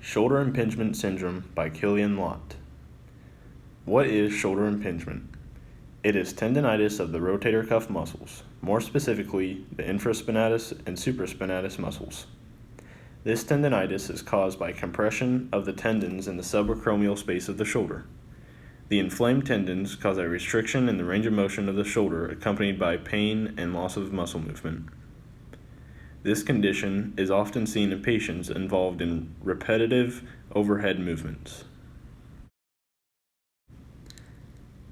Shoulder Impingement Syndrome by Killian, Lott. What is shoulder impingement? It is tendinitis of the rotator cuff muscles, more specifically the infraspinatus and supraspinatus muscles. This tendinitis is caused by compression of the tendons in the subacromial space of the shoulder. The inflamed tendons cause a restriction in the range of motion of the shoulder accompanied by pain and loss of muscle movement. This condition is often seen in patients involved in repetitive overhead movements.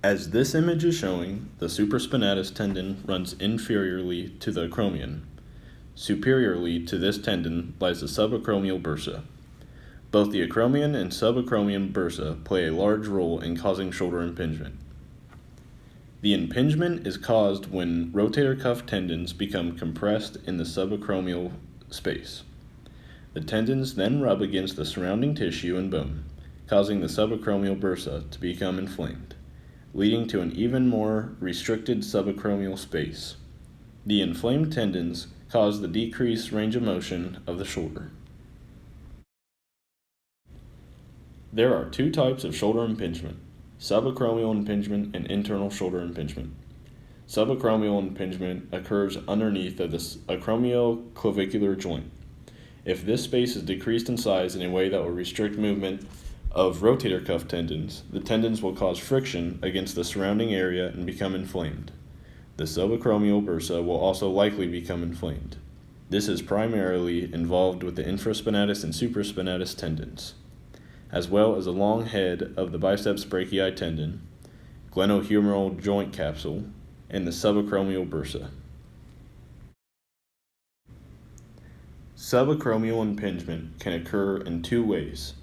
As this image is showing, the supraspinatus tendon runs inferiorly to the acromion. Superiorly to this tendon lies the subacromial bursa. Both the acromion and subacromial bursa play a large role in causing shoulder impingement. The impingement is caused when rotator cuff tendons become compressed in the subacromial space. The tendons then rub against the surrounding tissue and bone, causing the subacromial bursa to become inflamed, leading to an even more restricted subacromial space. The inflamed tendons cause the decreased range of motion of the shoulder. There are two types of shoulder impingement: subacromial impingement and internal shoulder impingement. Subacromial impingement occurs underneath of the acromioclavicular joint. If this space is decreased in size in a way that will restrict movement of rotator cuff tendons, the tendons will cause friction against the surrounding area and become inflamed. The subacromial bursa will also likely become inflamed. This is primarily involved with the infraspinatus and supraspinatus tendons, as well as the long head of the biceps brachii tendon, glenohumeral joint capsule, and the subacromial bursa. Subacromial impingement can occur in two ways.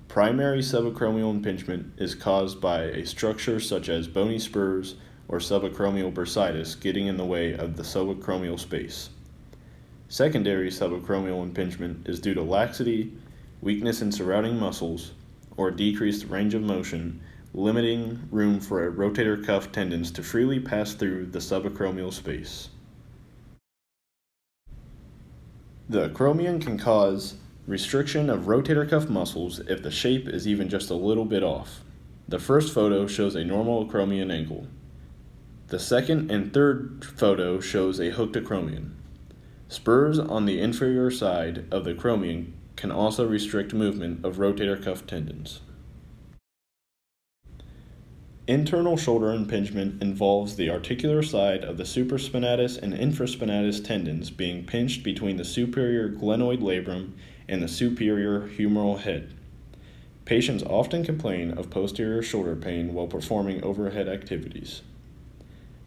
Primary subacromial impingement is caused by a structure such as bony spurs or subacromial bursitis getting in the way of the subacromial space. Secondary subacromial impingement is due to laxity, weakness in surrounding muscles, or decreased range of motion, limiting room for rotator cuff tendons to freely pass through the subacromial space. The acromion can cause restriction of rotator cuff muscles if the shape is even just a little bit off. The first photo shows a normal acromion ankle. The second and third photo shows a hooked acromion. Spurs on the inferior side of the acromion can also restrict movement of rotator cuff tendons. Internal shoulder impingement involves the articular side of the supraspinatus and infraspinatus tendons being pinched between the superior glenoid labrum and the superior humeral head. Patients often complain of posterior shoulder pain while performing overhead activities.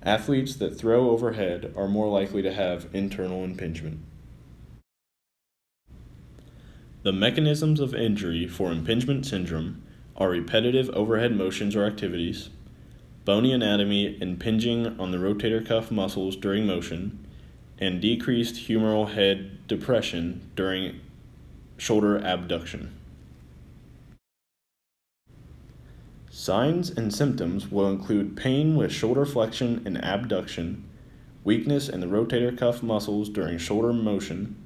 Athletes that throw overhead are more likely to have internal impingement. The mechanisms of injury for impingement syndrome are repetitive overhead motions or activities, bony anatomy impinging on the rotator cuff muscles during motion, and decreased humeral head depression during shoulder abduction. Signs and symptoms will include pain with shoulder flexion and abduction, weakness in the rotator cuff muscles during shoulder motion,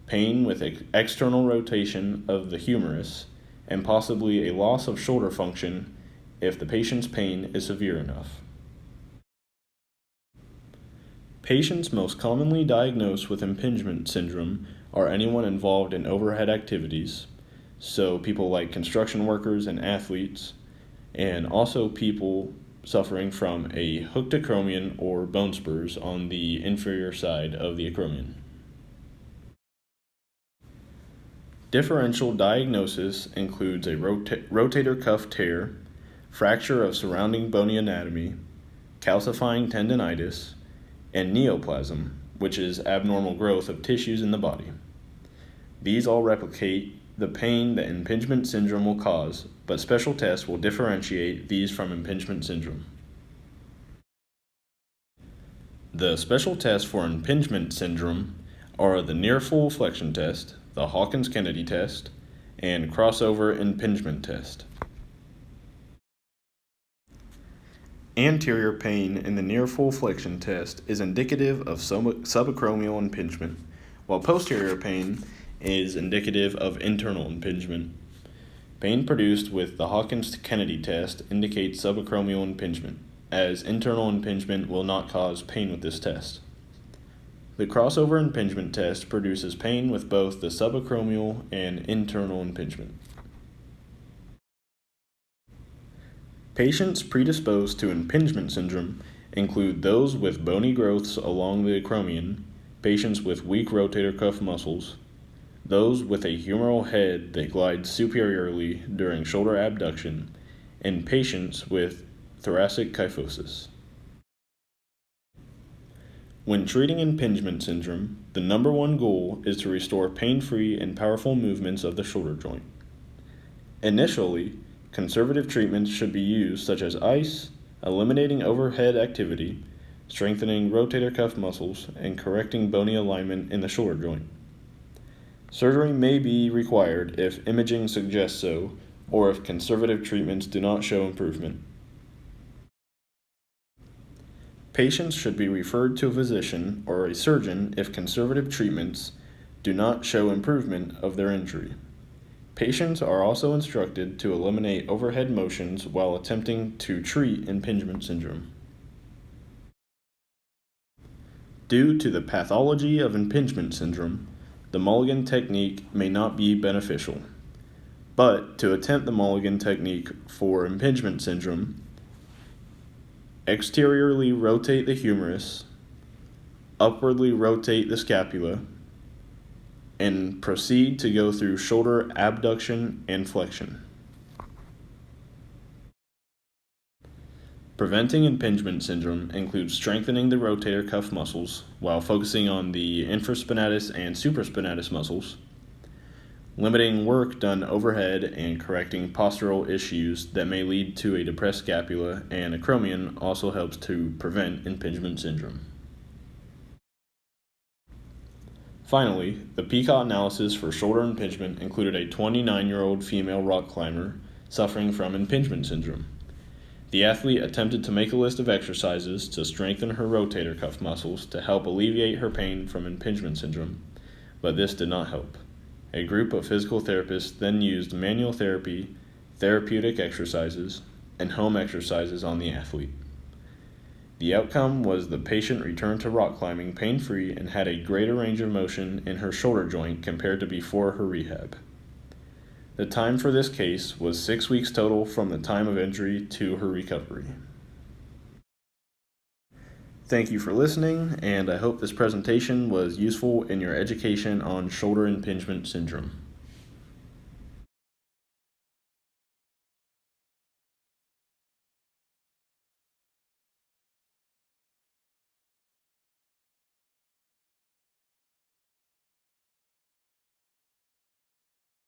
pain with external rotation of the humerus, and possibly a loss of shoulder function if the patient's pain is severe enough. Patients most commonly diagnosed with impingement syndrome are anyone involved in overhead activities, so people like construction workers and athletes, and also people suffering from a hooked acromion or bone spurs on the inferior side of the acromion. Differential diagnosis includes a rotator cuff tear, fracture of surrounding bony anatomy, calcifying tendinitis, and neoplasm, which is abnormal growth of tissues in the body. These all replicate the pain that impingement syndrome will cause, but special tests will differentiate these from impingement syndrome. The special tests for impingement syndrome are the near full flexion test, the Hawkins-Kennedy test, and crossover impingement test. Anterior pain in the near full flexion test is indicative of subacromial impingement, while posterior pain is indicative of internal impingement. Pain produced with the Hawkins-Kennedy test indicates subacromial impingement, as internal impingement will not cause pain with this test. The crossover impingement test produces pain with both the subacromial and internal impingement. Patients predisposed to impingement syndrome include those with bony growths along the acromion, patients with weak rotator cuff muscles, those with a humeral head that glides superiorly during shoulder abduction, and patients with thoracic kyphosis. When treating impingement syndrome, the number one goal is to restore pain-free and powerful movements of the shoulder joint. Initially, conservative treatments should be used such as ice, eliminating overhead activity, strengthening rotator cuff muscles, and correcting bony alignment in the shoulder joint. Surgery may be required if imaging suggests so, or if conservative treatments do not show improvement. Patients should be referred to a physician or a surgeon if conservative treatments do not show improvement of their injury. Patients are also instructed to eliminate overhead motions while attempting to treat impingement syndrome. Due to the pathology of impingement syndrome, the Mulligan Technique may not be beneficial. But to attempt the Mulligan Technique for impingement syndrome, exteriorly rotate the humerus, upwardly rotate the scapula, and proceed to go through shoulder abduction and flexion. Preventing impingement syndrome includes strengthening the rotator cuff muscles while focusing on the infraspinatus and supraspinatus muscles, limiting work done overhead and correcting postural issues that may lead to a depressed scapula and acromion also helps to prevent impingement syndrome. Finally, the Piquant analysis for shoulder impingement included a 29-year-old female rock climber suffering from impingement syndrome. The athlete attempted to make a list of exercises to strengthen her rotator cuff muscles to help alleviate her pain from impingement syndrome, but this did not help. A group of physical therapists then used manual therapy, therapeutic exercises, and home exercises on the athlete. The outcome was the patient returned to rock climbing pain-free and had a greater range of motion in her shoulder joint compared to before her rehab. The time for this case was 6 weeks total from the time of injury to her recovery. Thank you for listening, and I hope this presentation was useful in your education on shoulder impingement syndrome.